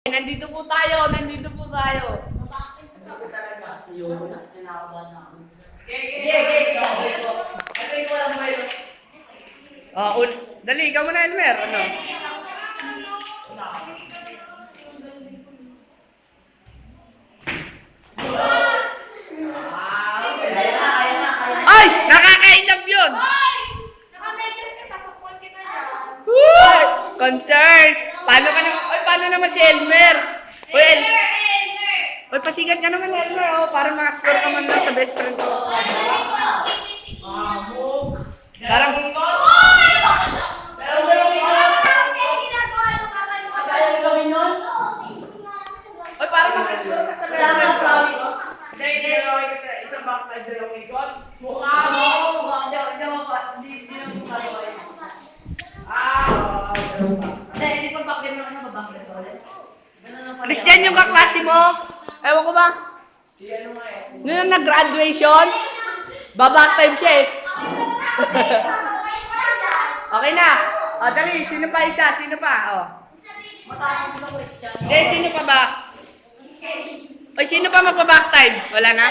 Nandito po tayo, nandito po tayo. Dali, ikaw muna, Elmer. Ano? Ay! Nakaka-inlove yun! Uy! Concern! Paano naman si Elmer? Uy, Uy, pasigat ka naman, Elmer, oh, para makascore ka man lang sa best friend ko. Parang... Uy, parang makascore ka sa best friend ko. Hindi, isang backlight, dalawang ikot. Mukha mo! Hindi na mukha mo. Hindi, pag backlight mo kasi backlight ko ulit. Christian yung kaklase mo? Ewan ko ba? Ngayon nag-graduation? Baback time siya eh. Okay na. O, dali. Sino pa isa? Sino pa? O. Mataas na Christian. Sino pa ba? O, sino pa magpa-back time? Wala na?